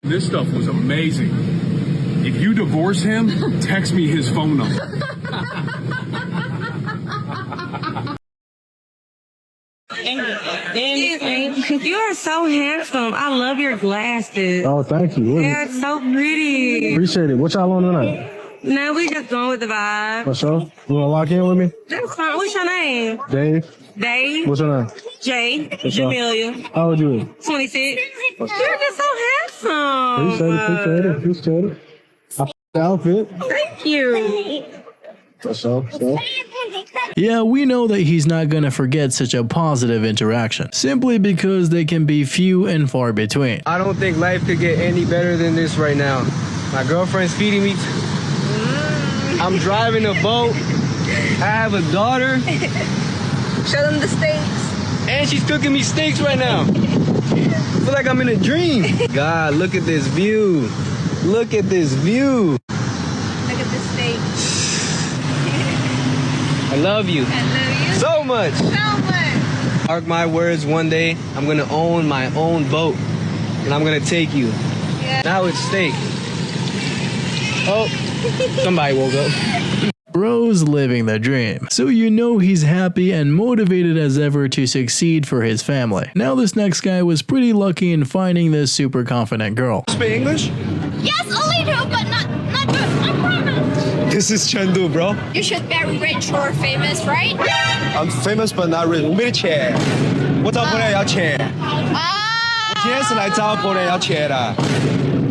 This stuff was amazing. If you divorce him, text me his phone number. You are so handsome. I love your glasses. Oh, thank you. They're so pretty. Appreciate it. What y'all on tonight? No, we just going with the vibe. For sure. You wanna lock in with me? That's fine. What's your name? Dave. Dave. What's your name? Jay. For sure. Jamelia. How old you? 26. You're just so handsome. Appreciate it. I the outfit. Thank you. For sure. Yeah, we know that he's not gonna forget such a positive interaction, simply because they can be few and far between. I don't think life could get any better than this right now. My girlfriend's feeding me. I'm driving a boat. I have a daughter. Show them the steaks. And she's cooking me steaks right now. I feel like I'm in a dream. God, look at this view. Look at this view. Look at the steaks. I love you. I love you. So much. So much. Mark my words, one day I'm gonna own my own boat. And I'm gonna take you. Yeah. Now it's steak. Oh, somebody woke up. Bro's living the dream, so you know he's happy and motivated as ever to succeed for his family. Now this next guy was pretty lucky in finding this super confident girl. Speak English? Yes, a little, but not good. I promise. This is Chengdu, bro. You should be rich or famous, right? I'm famous but not rich. 我没钱，我找朋友要钱。我今天是来找朋友要钱的。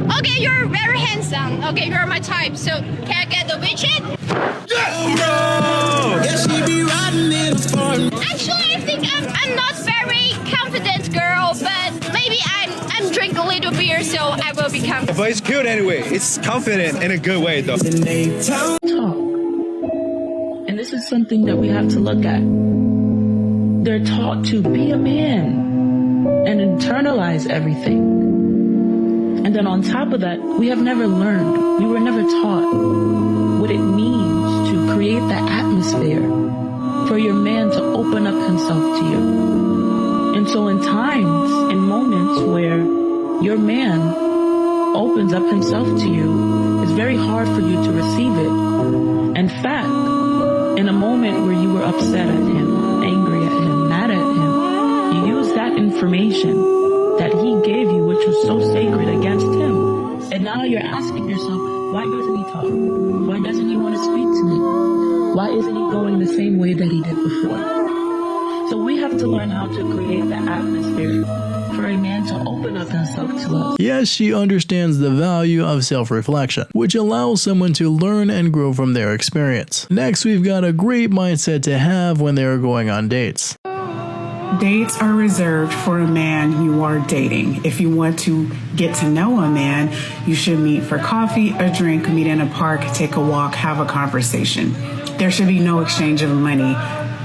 Okay, you're very handsome. Okay, you're my type. So can I get the widget? Actually, I think I'm not very confident girl, but maybe I'm drink a little beer, so I will be confident. But it's cute anyway. It's confident in a good way though. Talk. And this is something that we have to look at. They're taught to be a man and internalize everything. And then on top of that, we have never learned, we were never taught what it means to create that atmosphere for your man to open up himself to you. And so in times, in moments where your man opens up himself to you, it's very hard for you to receive it. In fact, in a moment where you were upset at him, angry at him, mad at him, you use that information that he gave you, which was so sacred, against him. And now you're asking yourself, why doesn't he talk? Why doesn't he want to speak to me? Why isn't he going the same way that he did before? So we have to learn how to create the atmosphere for a man to open up himself to us. Yes, she understands the value of self-reflection, which allows someone to learn and grow from their experience. Next, we've got a great mindset to have when they are going on dates. Dates are reserved for a man you are dating. If you want to get to know a man, you should meet for coffee, a drink, meet in a park, take a walk, have a conversation. There should be no exchange of money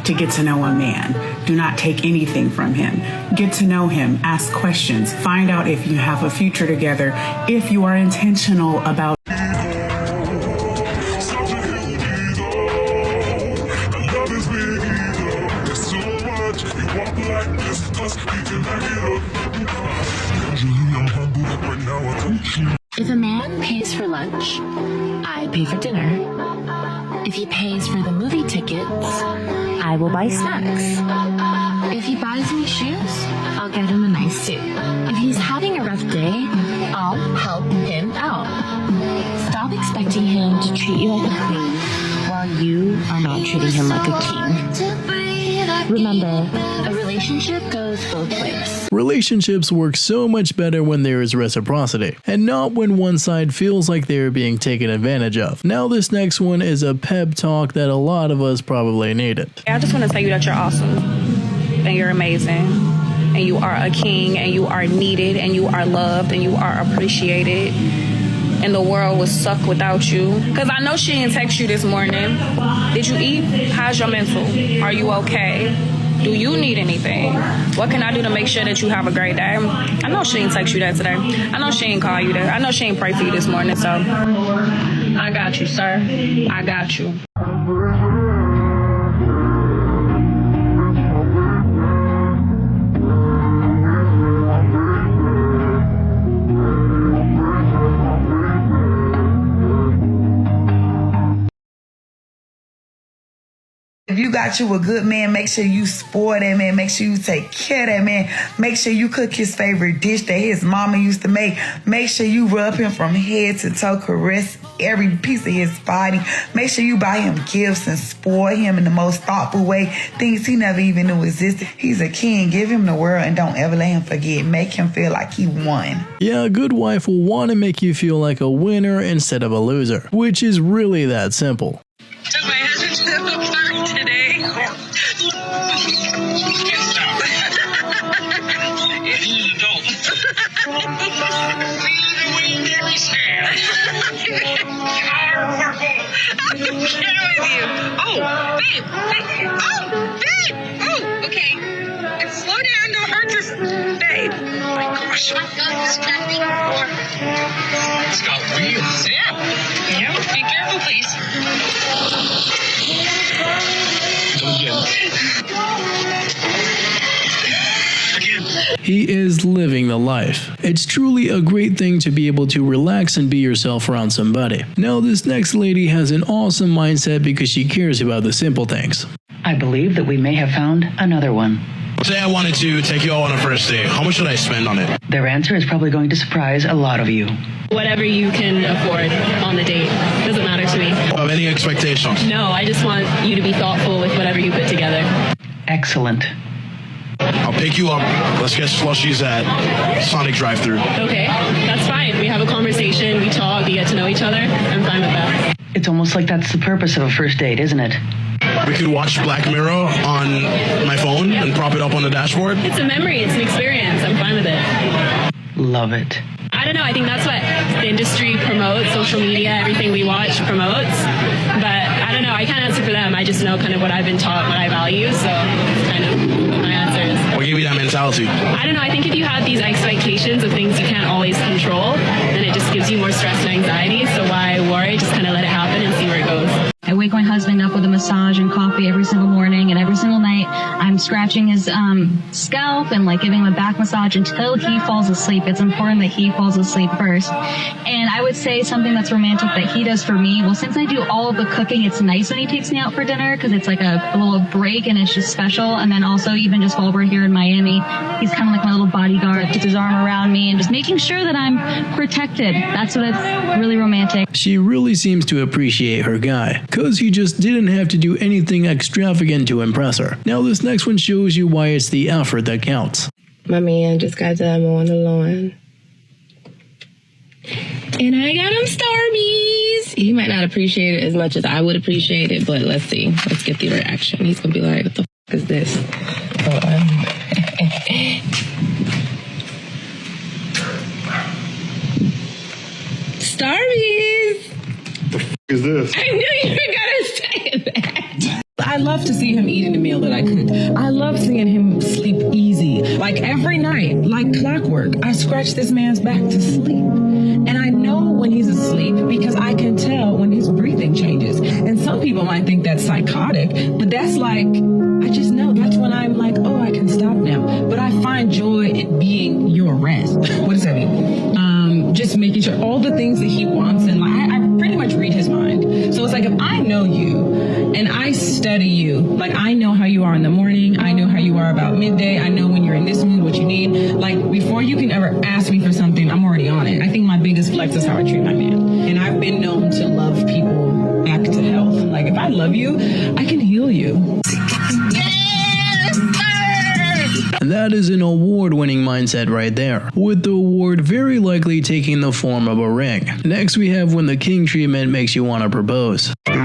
to get to know a man. Do not take anything from him. Get to know him, ask questions, find out if you have a future together, if you are intentional about If a man pays for lunch, I pay for dinner. If he pays for the movie tickets, I will buy snacks. If he buys me shoes, I'll get him a nice suit. If he's having a rough day, I'll help him out. Stop expecting him to treat you like a queen while you are not treating him like a king. Remember, a relationship goes both ways. Relationships work so much better when there is reciprocity, and not when one side feels like they are being taken advantage of. Now this next one is a pep talk that a lot of us probably needed. I just want to tell you that you're awesome, and you're amazing, and you are a king, and you are needed, and you are loved, and you are appreciated. And the world would suck without you. Because I know she didn't text you this morning. Did you eat? How's your mental? Are you okay? Do you need anything? What can I do to make sure that you have a great day? I know she didn't text you that today. I know she didn't call you that. I know she didn't pray for you this morning, so I got you, sir. I got you. you got you a good man, make sure you spoil that man. Make sure you take care of that man. Make sure you cook his favorite dish that his mama used to make. Make sure you rub him from head to toe, caress every piece of his body. Make sure you buy him gifts and spoil him in the most thoughtful way. Things he never even knew existed. He's a king. Give him the world and don't ever let him forget. Make him feel like he won. Yeah, a good wife will want to make you feel like a winner instead of a loser, which is really that simple. Took my husband to the park today. He's an adult. I'm kidding with you. Oh, babe. Oh, babe. Oh, okay. And slow down. Don't hurt your babe. Oh my gosh. It's got wheels. Yeah. Yeah. Be careful, please. He is living the life. It's truly a great thing to be able to relax and be yourself around somebody. Now this next lady has an awesome mindset because she cares about the simple things. I believe that we may have found another one. Say I wanted to take you all on a first date. How much should I spend on it? Their answer is probably going to surprise a lot of you. Whatever you can afford on the date. Doesn't matter to me. Of any expectations? No, I just want you to be thoughtful with whatever you put together. Excellent. I'll pick you up. Let's get slushies at Sonic drive-thru. Okay, that's fine. We have a conversation, we talk, we get to know each other. I'm fine with that. It's almost like that's the purpose of a first date, isn't it? We could watch Black Mirror on my phone and prop it up on the dashboard. It's a memory, it's an experience. I'm fine with it. Love it. I don't know, I think that's what the industry promotes, social media, everything we watch promotes. But I don't know, I can't answer for them. I just know kind of what I've been taught, what I value, so it's kind of what my answer is. What gave you that mentality? I don't know, I think if you have these expectations of things you can't always control, then it just gives you more stress and anxiety. So why worry? Just kind of let it happen and see where it goes. I wake my husband up with a massage and coffee every single morning, and every single night I'm scratching his scalp and like giving him a back massage until he falls asleep. It's important that he falls asleep first. And I would say something that's romantic that he does for me. Well, since I do all of the cooking, it's nice when he takes me out for dinner because it's like a little break and it's just special. And then also even just while we're here in Miami, he's kind of like my little bodyguard, puts his arm around me and just making sure that I'm protected. That's what it's really romantic. She really seems to appreciate her guy, because he just didn't have to do anything extravagant to impress her. Now this next one shows you why it's the effort that counts. My man just got done mowing the lawn. And I got him Starbies. He might not appreciate it as much as I would appreciate it, but let's see. Let's get the reaction. He's going to be like, what the f*** is this? Hold on. Starbies! Is this? I knew you were gonna say that. I love to see him eating the meal that I cook. I love seeing him sleep easy. Like every night, like clockwork, I scratch this man's back to sleep. And I know when he's asleep because I can tell when his breathing changes. And some people might think that's psychotic, but that's like, I just know that's when I'm like, oh, I can stop now. But I find joy in being your rest. What does that mean? Just making sure all the things that he wants in life, I pretty much read his mind. So it's like if I know you and I study you, like I know how you are in the morning, I know how you are about midday, I know when you're in this mood, what you need. Like before you can ever ask me for something, I'm already on it. I think my biggest flex is how I treat my man. And I've been known to love people back to health. Like if I love you, I can heal you. That is an award-winning mindset right there, with the award very likely taking the form of a ring. Next we have when the king treatment makes you want to propose. 70,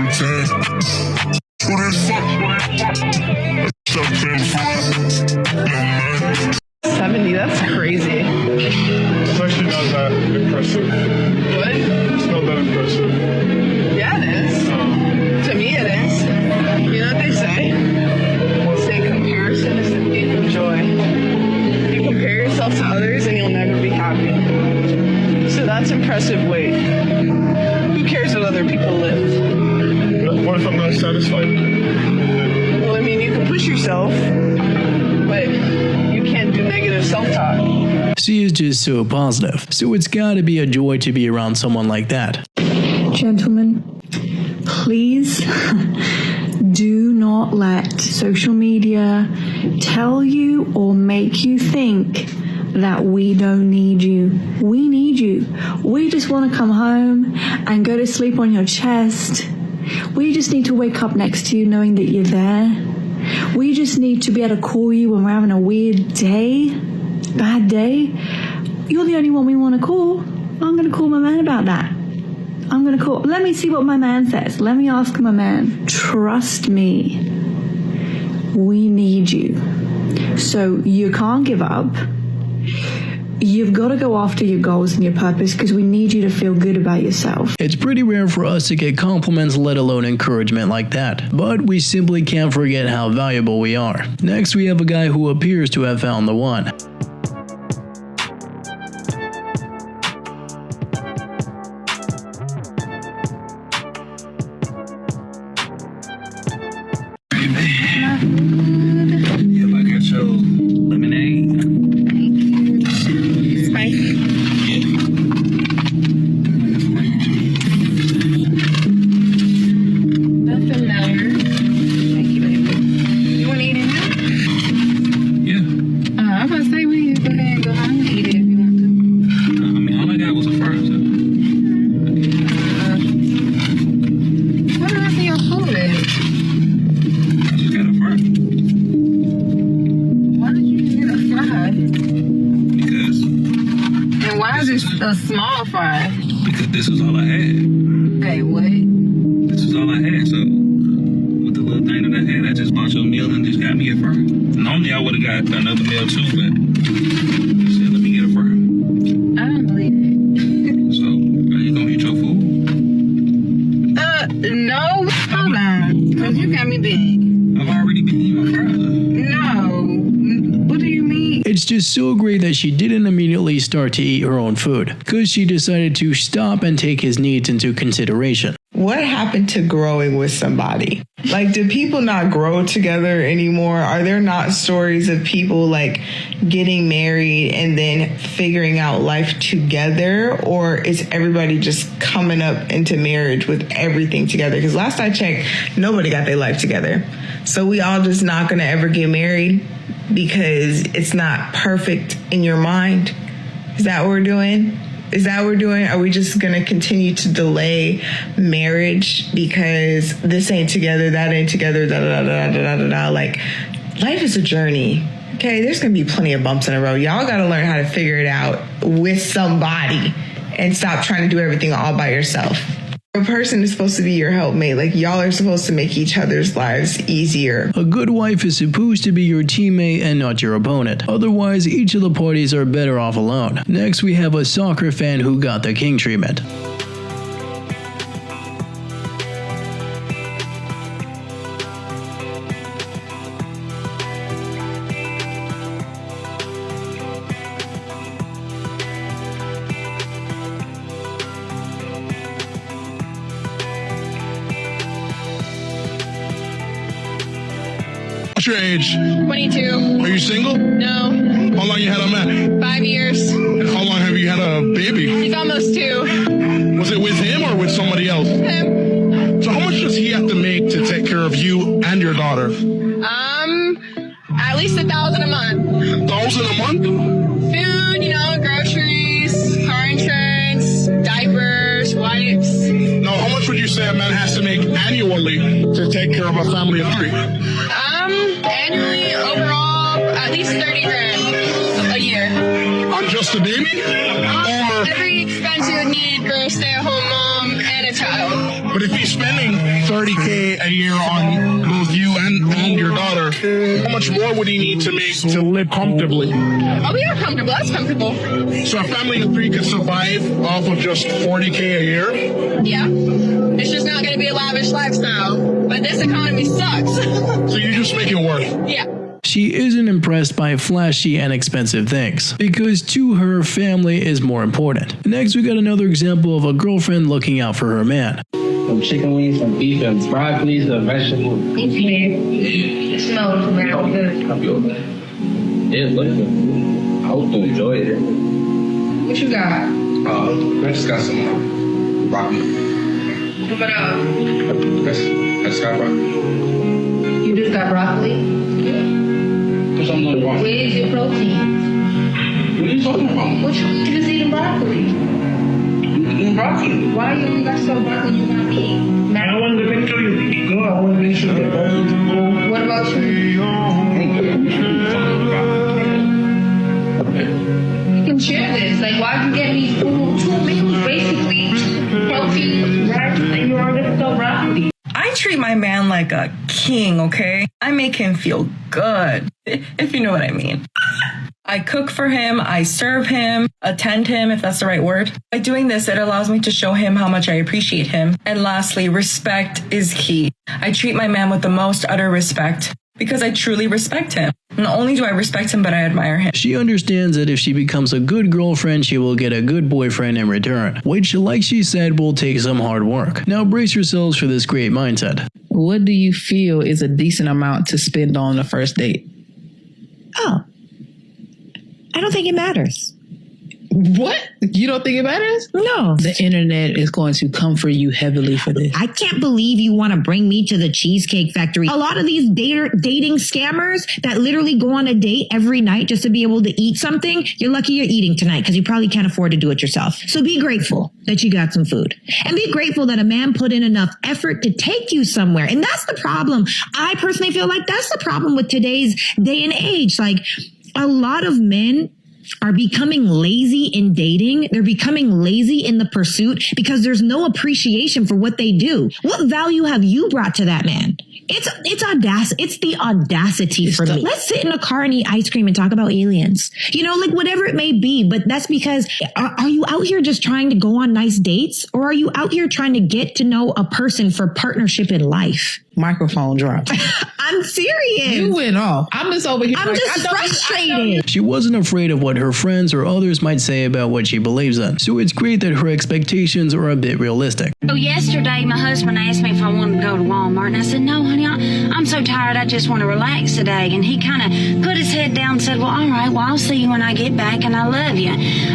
that's crazy. It's actually not that impressive. What? It's not that impressive. Yeah, it is. To me, it is. You know what they say? Say comparison is the thief of joy. You compare yourself to others and you'll never be happy. So that's impressive weight. Who cares what other people live? What if I'm not satisfied? Well, I mean, you can push yourself, but you can't do negative self-talk. She is just so positive, so it's gotta be a joy to be around someone like that. Gentlemen, please Do not let social media tell you or make you think that we don't need you. We need you. We just want to come home and go to sleep on your chest. We just need to wake up next to you knowing that you're there. We just need to be able to call you when we're having a weird day, bad day. You're the only one we want to call. I'm going to call my man about that. I'm going to call. Let me see what my man says. Let me ask my man. Trust me. We need you. So you can't give up. You've got to go after your goals and your purpose because we need you to feel good about yourself. It's pretty rare for us to get compliments, let alone encouragement like that. But we simply can't forget how valuable we are. Next, we have a guy who appears to have found the one. A small fry. Because this was all I had. Hey, what? This was all I had, so with the little thing that I had, I just bought you a meal and just got me a fry. Normally I would have got another meal too, but you said let me get a fry. I don't believe it. So, are you gonna eat your food? No. Hold on. Because you got me big. I've already been eating my fries. No. What do you mean? It's just so great that she didn't immediately start to eat her own food, because she decided to stop and take his needs into consideration. What happened to growing with somebody? Like, do people not grow together anymore? Are there not stories of people like getting married and then figuring out life together? Or is everybody just coming up into marriage with everything together? Because last I checked, nobody got their life together. So we all just not going to ever get married because it's not perfect in your mind? Is that what we're doing? Is that what we're doing? Are we just going to continue to delay marriage because this ain't together, that ain't together, da da da da da da da? Like, life is a journey. Okay, there's going to be plenty of bumps in the road. Y'all got to learn how to figure it out with somebody and stop trying to do everything all by yourself. A person is supposed to be your helpmate. Like, y'all are supposed to make each other's lives easier. A good wife is supposed to be your teammate and not your opponent. Otherwise, each of the parties are better off alone. Next, we have a soccer fan who got the king treatment. What's your age? 22. Are you single? No. How long you had a man? 5 years. And how long have you had a baby? He's almost 2. Was it with him or with somebody else? Him. So how much does he have to make to take care of you and your daughter? At least $1,000 a month. $1,000 a month? Food, groceries, car insurance, diapers, wipes. Now, how much would you say a man has to make annually to take care of a family of 3? Annually, overall, at least 30 grand a year. On just a baby? Or every expense you would need for a stay-at-home mom and a child. But if he's spending $30K a year on both you and your daughter, how much more would he need to make to live comfortably? Oh, we are comfortable. That's comfortable. So a family of 3 could survive off of just $40K a year? Yeah. It's just not going to be a lavish lifestyle. But this economy sucks. So you just make it work? Yeah. She isn't impressed by flashy and expensive things, because to her, family is more important. Next, we got another example of a girlfriend looking out for her man. Some chicken wings, some beef, and fried please, a vegetable. Thank you. It smells very good. I'll be over there. Yeah, look good. I hope you enjoy it. What you got? I just got some broccoli. What else? I just got broccoli. You just got broccoli? Because I'm not broccoli. Where's your protein? What are you talking about? What you just eating broccoli? Eating broccoli. Why you only got so broccoli you gonna eat? I wanted to make sure you eat good. I wanted to make sure that bones are good. What about you? You can share this. Like, why'd you get me two meals, basically? Protein, rice, and you already so broccoli. I treat my man like a king, okay? I make him feel good, if you know what I mean. I cook for him, I serve him, attend him, if that's the right word. By doing this, it allows me to show him how much I appreciate him. And lastly, respect is key. I treat my man with the most utter respect because I truly respect him. Not only do I respect him, but I admire him. She understands that if she becomes a good girlfriend, she will get a good boyfriend in return, which, like she said, will take some hard work. Now brace yourselves for this great mindset. What do you feel is a decent amount to spend on a first date? Oh, I don't think it matters. What? You don't think it matters? No. The internet is going to come for you heavily for this. I can't believe you want to bring me to the Cheesecake Factory. A lot of these dating scammers that literally go on a date every night just to be able to eat something, you're lucky you're eating tonight because you probably can't afford to do it yourself. So be grateful that you got some food. And be grateful that a man put in enough effort to take you somewhere. And that's the problem. I personally feel like that's the problem with today's day and age. Like, a lot of men are becoming lazy in dating. They're becoming lazy in the pursuit because there's no appreciation for what they do. What value have you brought to that man? It's audacity. It's the audacity for me. Let's sit in a car and eat ice cream and talk about aliens. You know, like whatever it may be. But that's because are you out here just trying to go on nice dates, or are you out here trying to get to know a person for partnership in life? Microphone dropped. I'm serious. You went off. I'm just over here. I'm just frustrated. She wasn't afraid of what her friends or others might say about what she believes in, so it's great that her expectations are a bit realistic. So yesterday, my husband asked me if I wanted to go to Walmart, and I said, no, honey, I'm so tired, I just want to relax today. And he kind of put his head down and said, well, all right, well, I'll see you when I get back, and I love you.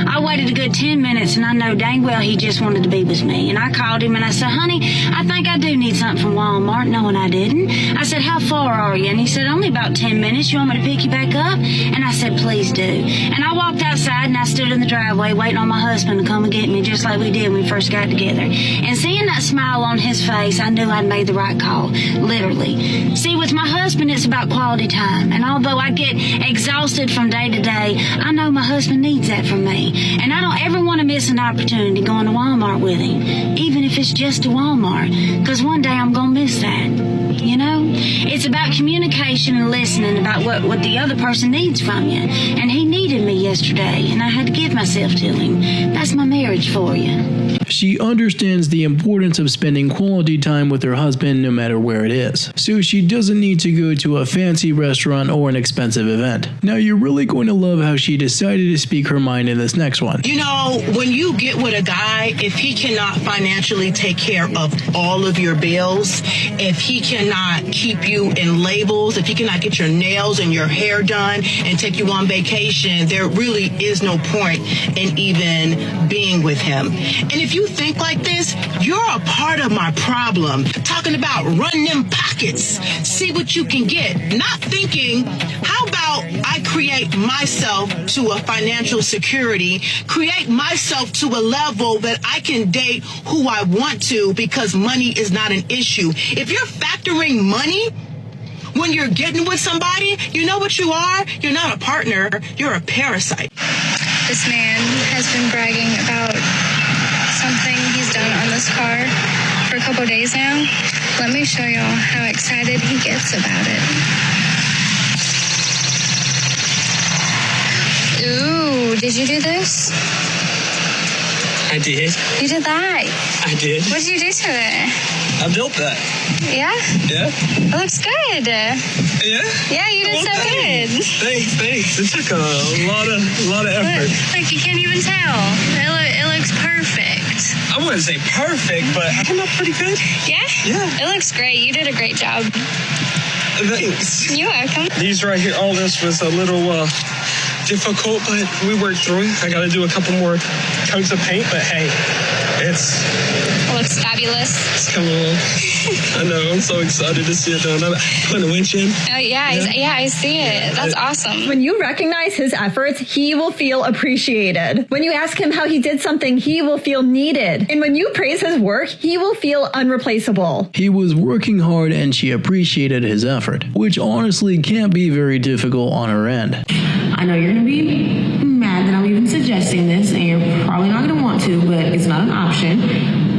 I waited a good 10 minutes, and I know dang well he just wanted to be with me. And I called him, and I said, honey, I think I do need something from Walmart. No, and I didn't. I said, how far are you? And he said, only about 10 minutes. You want me to pick you back up? And I said, please do. And I walked outside and I stood in the driveway waiting on my husband to come and get me, just like we did when we first got together. And seeing that smile on his face, I knew I'd made the right call, literally. See, with my husband, it's about quality time. And although I get exhausted from day to day, I know my husband needs that from me. And I don't ever want to miss an opportunity going to Walmart with him, even if it's just to Walmart, because one day I'm going to miss that. You know, it's about communication and listening about what the other person needs from you. And he needed me yesterday, and I had to give myself to him. That's my marriage for you. She understands the importance of spending quality time with her husband no matter where it is, so she doesn't need to go to a fancy restaurant or an expensive event. Now you're really going to love how she decided to speak her mind in this next one. You know, when you get with a guy, if he cannot financially take care of all of your bills, if he cannot keep you in labels, if he cannot get your nails and your hair done and take you on vacation, there really is no point in even being with him. And if you think like this, you're a part of my problem. Talking about run them pockets, see what you can get. Not thinking, how about I create myself to a financial security, create myself to a level that I can date who I want to because money is not an issue. If you're factoring money when you're getting with somebody, you know what you are? You're not a partner, you're a parasite. This man has been bragging about something he's done on this car for a couple days now. Let me show y'all how excited he gets about it. Ooh, did you do this? I did. You did that? I did. What did you do to it? I built that. Yeah? Yeah. It looks good. Yeah? Yeah, you did so good. Thanks. It took a lot of effort. Look, you can't even tell. It looks perfect. I wouldn't say perfect, but I came out pretty good. Yeah? Yeah. It looks great. You did a great job. Thanks. You're welcome. These right here, all this was a little difficult, but we worked through it. I got to do a couple more coats of paint, but hey, It looks fabulous. It's coming along. I know. I'm so excited to see it done. I'm putting a winch in. Oh, yeah, I see it. That's awesome. When you recognize his efforts, he will feel appreciated. When you ask him how he did something, he will feel needed. And when you praise his work, he will feel unreplaceable. He was working hard and she appreciated his effort, which honestly can't be very difficult on her end. I know you're going to be mad that I'm even suggesting this, and you're probably not going to want to, but it's not an option.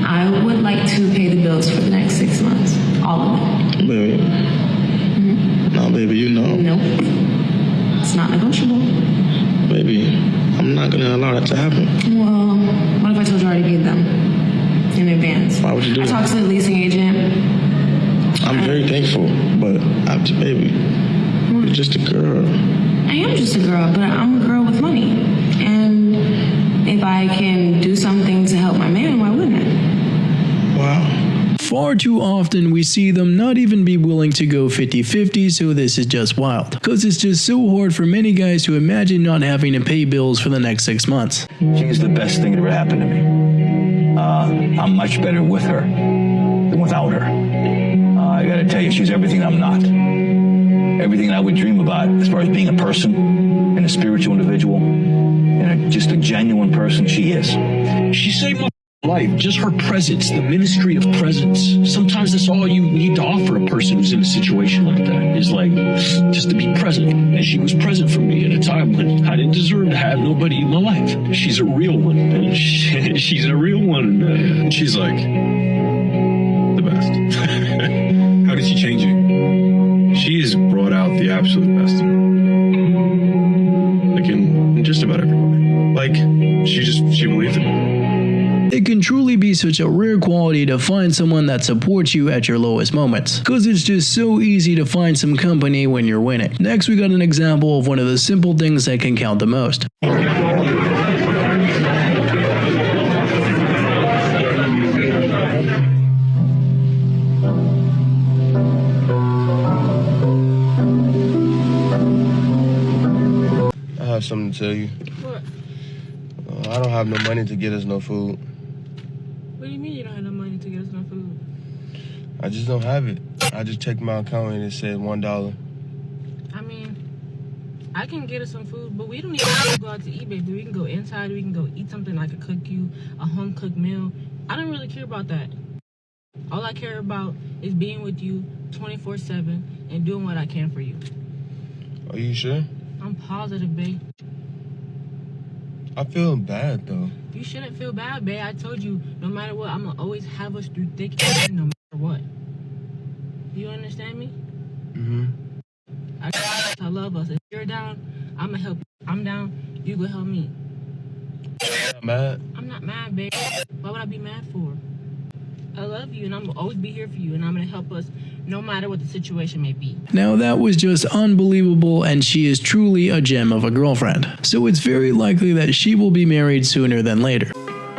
I would like to pay the bills for the next 6 months. All of it. Baby. No, baby, you know. Nope. It's not negotiable. Baby, I'm not going to allow that to happen. Well, what if I told you I already paid them in advance? Why would you do I that? talked to the leasing agent. I'm very thankful, but baby, you're just a girl. I am just a girl, but I'm a girl with money. And if I can do something to help my man, why wouldn't I? Wow. Far too often we see them not even be willing to go 50-50, so this is just wild. Cause it's just so hard for many guys to imagine not having to pay bills for the next 6 months. She's the best thing that ever happened to me. I'm much better with her than without her. I gotta tell you, she's everything I'm not. Everything I would dream about as far as being a person and a spiritual individual and just a genuine person, she is. She saved my life. Just her presence, the ministry of presence. Sometimes that's all you need to offer a person who's in a situation like that, is like just to be present. And she was present for me at a time when I didn't deserve to have nobody in my life. She's a real one. And she's a real one. And she's like the best. How did she change you? She has brought out the absolute best in her. Like in just about everyone. Like she believed in me. It can truly be such a rare quality to find someone that supports you at your lowest moments, cause it's just so easy to find some company when you're winning. Next we got an example of one of the simple things that can count the most. I have something to tell you. What? I don't have no money to get us no food. What do you mean you don't have no money to get us no food? I just don't have it. I just checked my account and it said $1. I mean, I can get us some food, but we don't even have to go out to eat, baby. We can go inside. We can go eat something I could cook you, a home-cooked meal. I don't really care about that. All I care about is being with you 24/7 and doing what I can for you. Are you sure? I'm positive, babe. I feel bad, though. You shouldn't feel bad, babe. I told you, no matter what, I'm going to always have us through thick and thin, no matter what. Do you understand me? Mm-hmm. I love us. If you're down, I'm going to help you. I'm down, you go help me. You're not mad? I'm not mad, babe. Why would I be mad for? I love you, and I'm going to always be here for you, and I'm going to help us no matter what the situation may be. Now that was just unbelievable, and she is truly a gem of a girlfriend. So it's very likely that she will be married sooner than later.